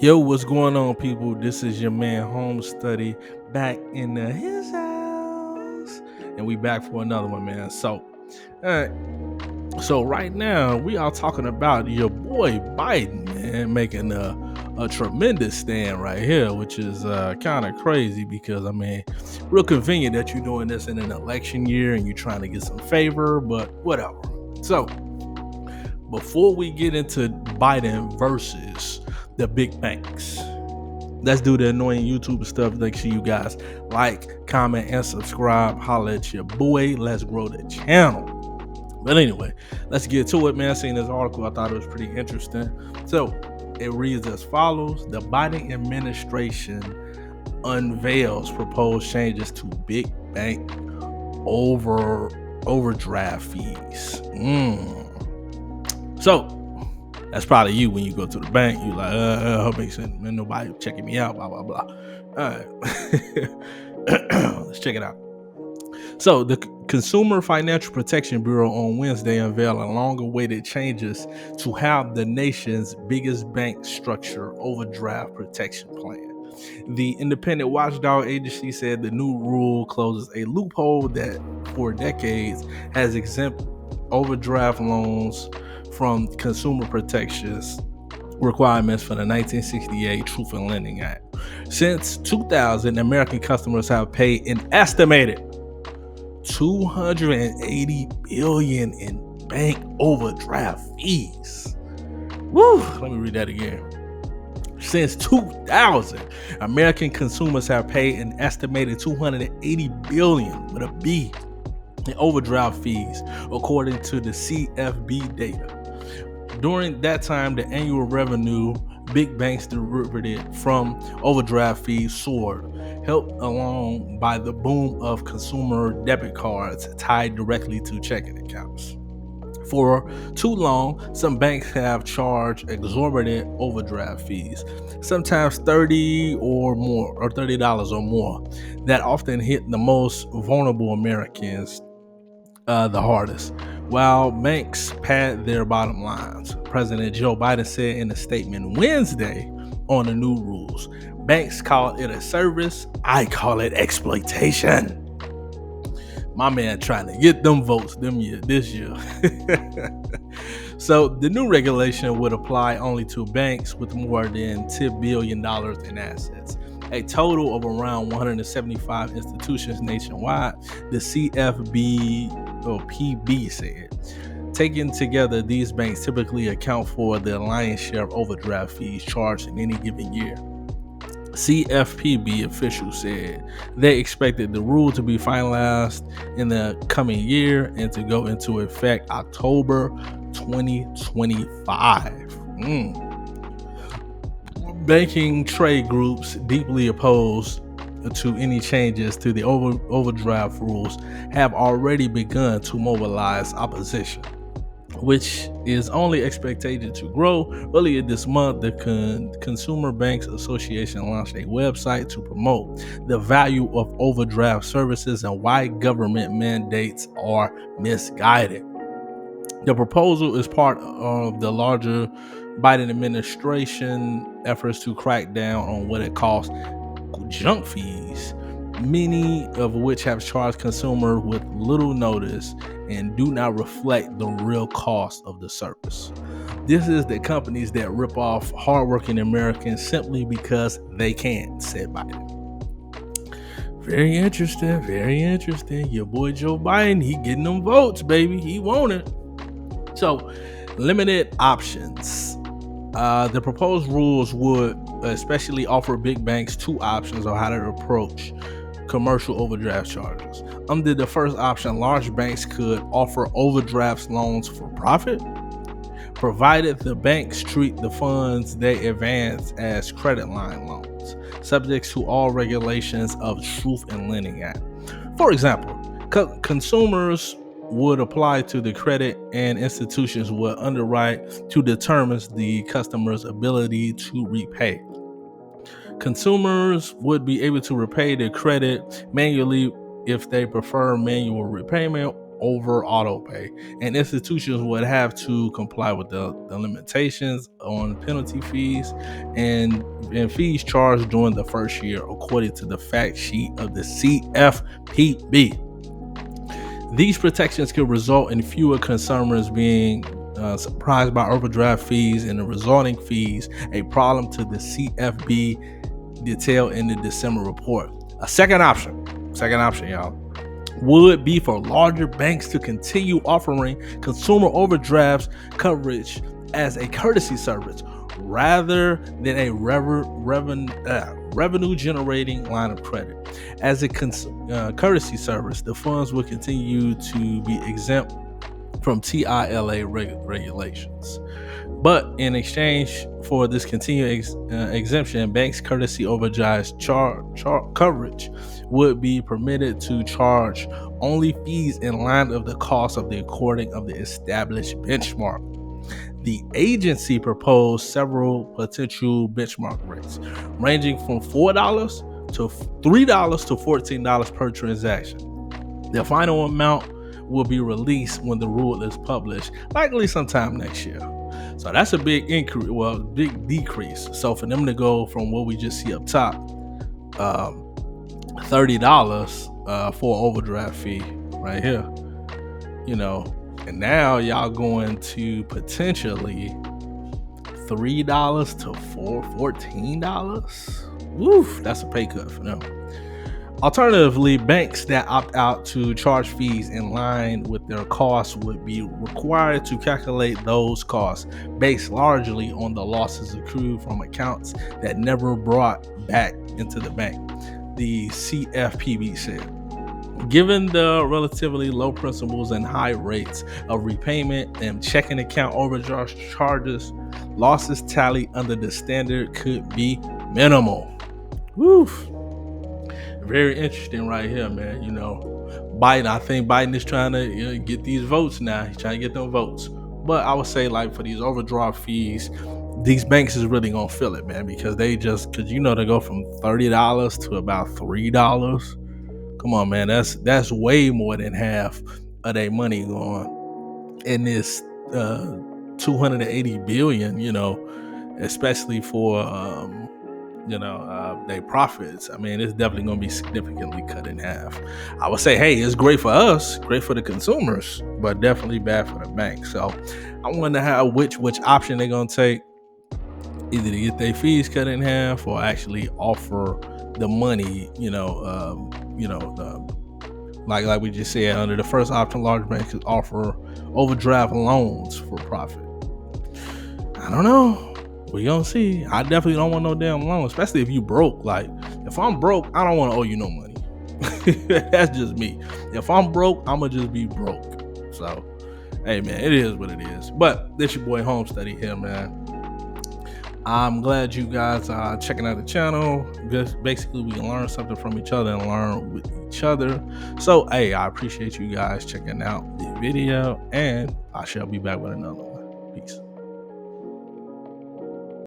Yo, what's going on, people? This is your man Home Study back in his house, and we back for another one, man. Uh, so right now we are talking about your boy Biden, man, making a tremendous stand right here, which is kind of crazy because real convenient that you're doing this in an election year and you're trying to get some favor, but whatever. So before we get into Biden versus the big banks, let's do the annoying YouTube stuff. Make sure you guys like, comment, and subscribe. Holla at your boy. Let's grow the channel. But anyway, let's get to it, man. Seeing this article, I thought it was pretty interesting. So it reads as follows: the Biden administration unveils proposed changes to big bank overdraft fees. So that's probably you when you go to the bank. You like, hope makes sense. Man, nobody checking me out. Blah blah blah. All right, let's check it out. So the Consumer Financial Protection Bureau on Wednesday unveiled a long-awaited changes to how the nation's biggest bank structure overdraft protection plan. The independent watchdog agency said the new rule closes a loophole that for decades has exempt overdraft loans from consumer protections requirements for the 1968 Truth in Lending Act. Since 2000, American customers have paid an estimated $280 billion in bank overdraft fees. Woo! Let me read that again. Since 2000, American consumers have paid an estimated $280 billion with a B in overdraft fees, according to the CFB data. During that time, the annual revenue big banks derivative from overdraft fees soared, helped along by the boom of consumer debit cards tied directly to checking accounts. For too long, some banks have charged exorbitant overdraft fees, sometimes $30 or more, that often hit the most vulnerable Americans the hardest. While banks pad their bottom lines, President Joe Biden said in a statement Wednesday on the new rules, banks call it a service, I call it exploitation. My man trying to get them votes this year. So the new regulation would apply only to banks with more than $10 billion in assets, a total of around 175 institutions nationwide, the CFB or PB said. Taken together, these banks typically account for the lion's share of overdraft fees charged in any given year. CFPB officials said they expected the rule to be finalized in the coming year and to go into effect October 2025. Banking trade groups deeply opposed to any changes to the overdraft rules have already begun to mobilize opposition, which is only expected to grow. Earlier this month, the Consumer Banks Association launched a website to promote the value of overdraft services and why government mandates are misguided. The proposal is part of the larger Biden administration efforts to crack down on what it calls junk fees, many of which have charged consumers with little notice and do not reflect the real cost of the service. This is the companies that rip off hardworking Americans simply because they can, said Biden. Very interesting, very interesting. Your boy Joe Biden, he getting them votes, baby. He want it. So, limited options. The proposed rules would especially offer big banks two options on how to approach commercial overdraft charges. Under the first option, large banks could offer overdraft loans for profit, provided the banks treat the funds they advance as credit line loans, subject to all regulations of Truth in Lending Act. For example, consumers would apply to the credit and institutions would underwrite to determine the customer's ability to repay. Consumers would be able to repay their credit manually if they prefer manual repayment, over auto pay, and institutions would have to comply with the limitations on penalty fees and fees charged during the first year, according to the fact sheet of the CFPB. These protections could result in fewer consumers being surprised by overdraft fees and the resulting fees, a problem to the CFB detailed in the December report. A second option, y'all, would be for larger banks to continue offering consumer overdrafts coverage as a courtesy service rather than a revenue generating line of credit. As a courtesy service, the funds will continue to be exempt from TILA regulations. But in exchange for this continued exemption, banks' courtesy overdraft coverage would be permitted to charge only fees in line of the cost of the according of the established benchmark. The agency proposed several potential benchmark rates, ranging from $4 to $3 to $14 per transaction. The final amount will be released when the rule is published, likely sometime next year. So that's a big increase, big decrease. So for them to go from what we just see up top, $30 for overdraft fee right here, and now y'all going to potentially $3 to $14. Woof, that's a pay cut for them. Alternatively, banks that opt out to charge fees in line with their costs would be required to calculate those costs based largely on the losses accrued from accounts that never brought back into the bank, the CFPB said. Given the relatively low principles and high rates of repayment and checking account overdraft charges, losses tallied under the standard could be minimal. Woof. Very interesting right here, man. Biden, I think Biden is trying to get these votes now. He's trying to get them votes. But I would say, like, for these overdraft fees, these banks is really gonna feel it, man, because they go from $30 to about $3. Come on, man, that's way more than half of their money gone in this 280 billion, especially for their profits. I mean, it's definitely going to be significantly cut in half. I would say, hey, it's great for us, great for the consumers, but definitely bad for the bank. So I wonder which option they're going to take, either to get their fees cut in half or actually offer the money, like we just said, under the first option, large banks could offer overdraft loans for profit. I don't know. We gonna see. I definitely don't want no damn loan, especially if you broke. Like, if I'm broke, I don't want to owe you no money. That's just me. If I'm broke, I'ma just be broke. So, hey man, it is what it is. But this your boy Home Study here, man. I'm glad you guys are checking out the channel. Because basically, we can learn something from each other and learn with each other. So, hey, I appreciate you guys checking out the video, and I shall be back with another one. Peace.